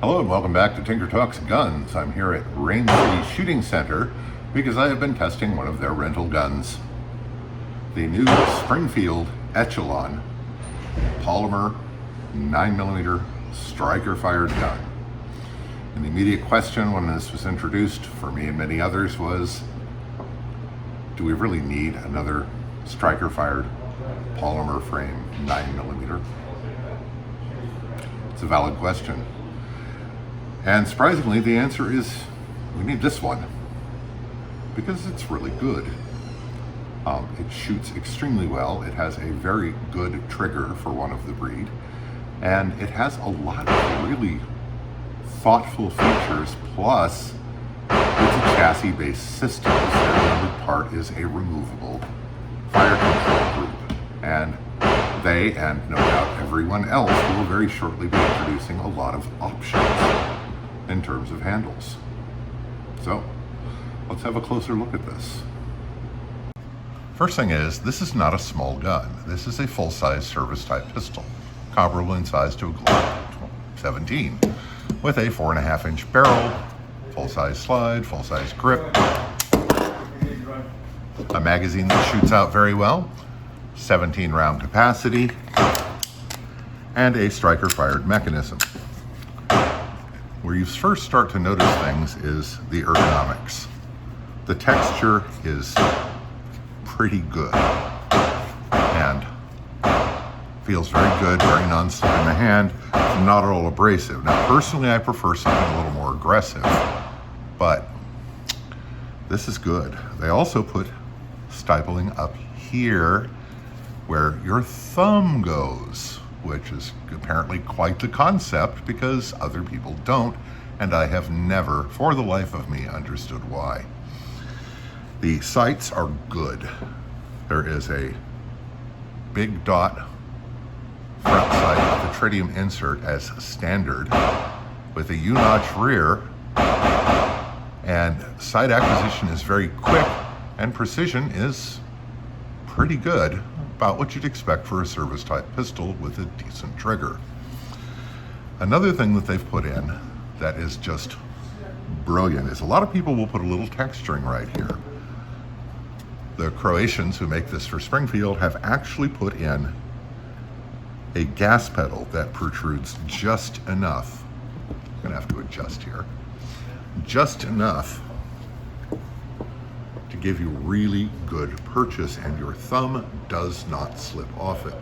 Hello and welcome back to Tinker Talks Guns. I'm here at Rain City Shooting Center because I have been testing one of their rental guns. The new Springfield Echelon Polymer 9mm striker fired gun. And the immediate question when this was introduced for me and many others was, do we really need another striker fired polymer frame 9mm? It's a valid question. And surprisingly, the answer is we need this one because it's really good. It shoots extremely well. It has a very good trigger for one of the breed, and it has a lot of really thoughtful features. Plus, it's a chassis-based system. The standard part is a removable fire control group, and they, and no doubt everyone else, will very shortly be introducing a lot of options in terms of handles. So let's have a closer look at this. First thing is, this is not a small gun. This is a full-size service-type pistol, comparable in size to a Glock-17, with a 4.5-inch barrel, full-size slide, full-size grip, a magazine that shoots out very well, 17-round capacity, and a striker-fired mechanism. Where you first start to notice things is the ergonomics. The texture is pretty good and feels very good, very non-slip in the hand, not at all abrasive. Now, personally, I prefer something a little more aggressive, but this is good. They also put stippling up here where your thumb goes, which is apparently quite the concept because other people don't, and I have never, for the life of me, understood why. The sights are good. There is a big dot front sight with a tritium insert as standard, with a U-notch rear, and sight acquisition is very quick, and precision is pretty good, about what you'd expect for a service-type pistol with a decent trigger. Another thing that they've put in that is just brilliant is a lot of people will put a little texturing right here. The Croatians who make this for Springfield have actually put in a gas pedal that protrudes just enough. I'm gonna have to adjust here. Just enough to give you really good purchase, and your thumb does not slip off it.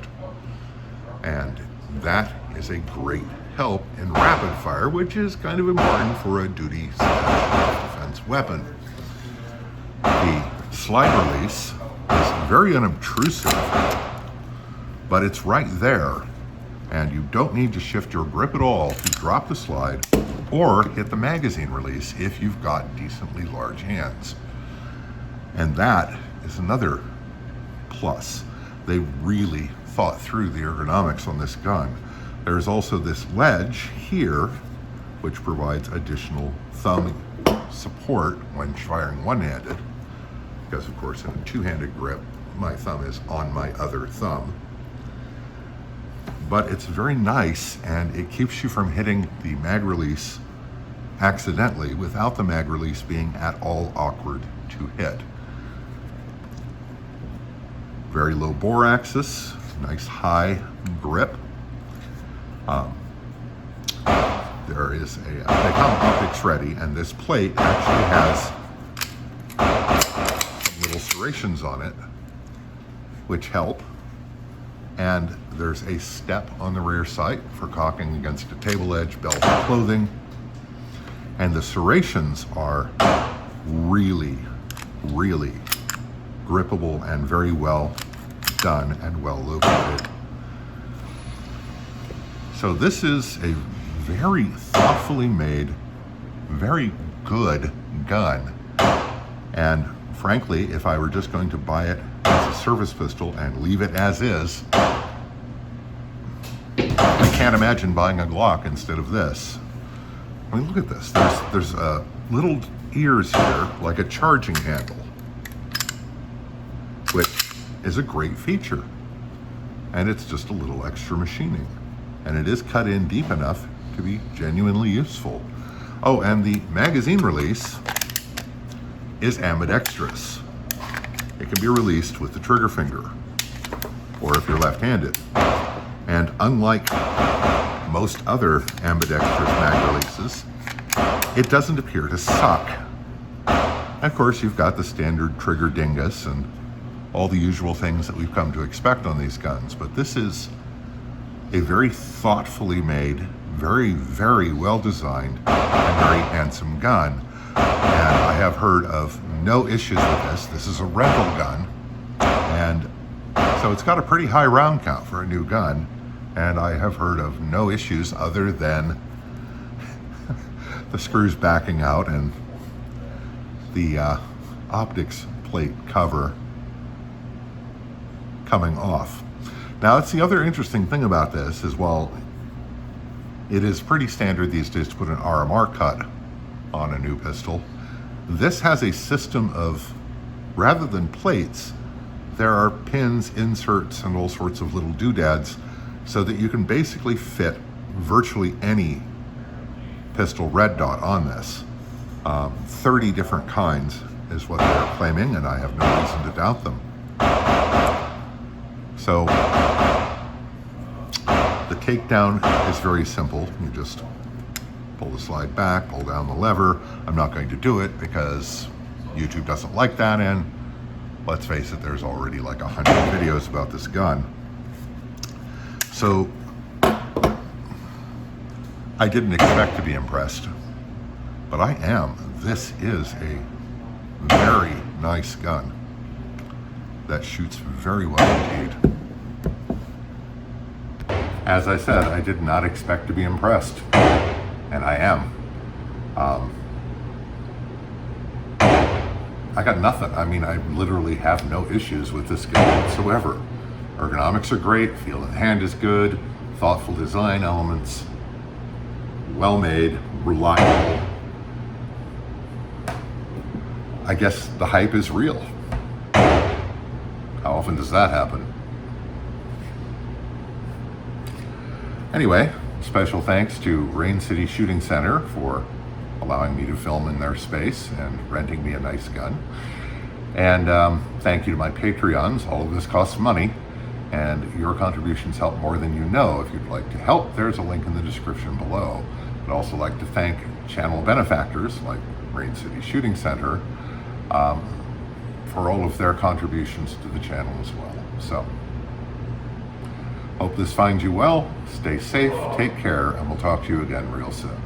And that is a great help in rapid fire, which is kind of important for a duty self-defense weapon. The slide release is very unobtrusive, but it's right there, and you don't need to shift your grip at all to drop the slide or hit the magazine release if you've got decently large hands. And that is another plus. They really thought through the ergonomics on this gun. There's also this ledge here, which provides additional thumb support when firing one-handed, because of course in a two-handed grip, my thumb is on my other thumb. But it's very nice, and it keeps you from hitting the mag release accidentally without the mag release being at all awkward to hit. Very low bore axis, nice high grip. There is they come optics ready, and this plate actually has some little serrations on it, which help. And there's a step on the rear sight for cocking against a table edge, belt, and clothing. And the serrations are really, really grippable and very well done and well located. So this is a very thoughtfully made, very good gun. And frankly, if I were just going to buy it as a service pistol and leave it as is, I can't imagine buying a Glock instead of this. I mean, look at this. There's little ears here, like a charging handle, which is a great feature. And it's just a little extra machining. And it is cut in deep enough to be genuinely useful. Oh, and the magazine release is ambidextrous. It can be released with the trigger finger, or if you're left-handed. And unlike most other ambidextrous mag releases, it doesn't appear to suck. Of course, you've got the standard trigger dingus and all the usual things that we've come to expect on these guns, but this is a very thoughtfully made, very, very well designed, and very handsome gun. And I have heard of no issues with this. This is a rental gun, and so it's got a pretty high round count for a new gun, and I have heard of no issues other than the screws backing out and the optics plate cover coming off. Now, it's the other interesting thing about this is, while it is pretty standard these days to put an RMR cut on a new pistol, this has a system of, rather than plates, there are pins, inserts, and all sorts of little doodads so that you can basically fit virtually any pistol red dot on this. 30 different kinds is what they're claiming, and I have no reason to doubt them. So the takedown is very simple. You just pull the slide back, pull down the lever. I'm not going to do it because YouTube doesn't like that, and let's face it, there's already like 100 videos about this gun. So I didn't expect to be impressed, but I am. This is a very nice gun that shoots very well indeed. As I said, I did not expect to be impressed, and I am. I got nothing. I mean, I literally have no issues with this gun whatsoever. Ergonomics are great, feel in the hand is good, thoughtful design elements, well made, reliable. I guess the hype is real. How often does that happen? Anyway, special thanks to Rain City Shooting Center for allowing me to film in their space and renting me a nice gun. And thank you to my Patreons. All of this costs money, and your contributions help more than you know. If you'd like to help, there's a link in the description below. I'd also like to thank channel benefactors like Rain City Shooting Center for all of their contributions to the channel as well. So, hope this finds you well. Stay safe, take care, and we'll talk to you again real soon.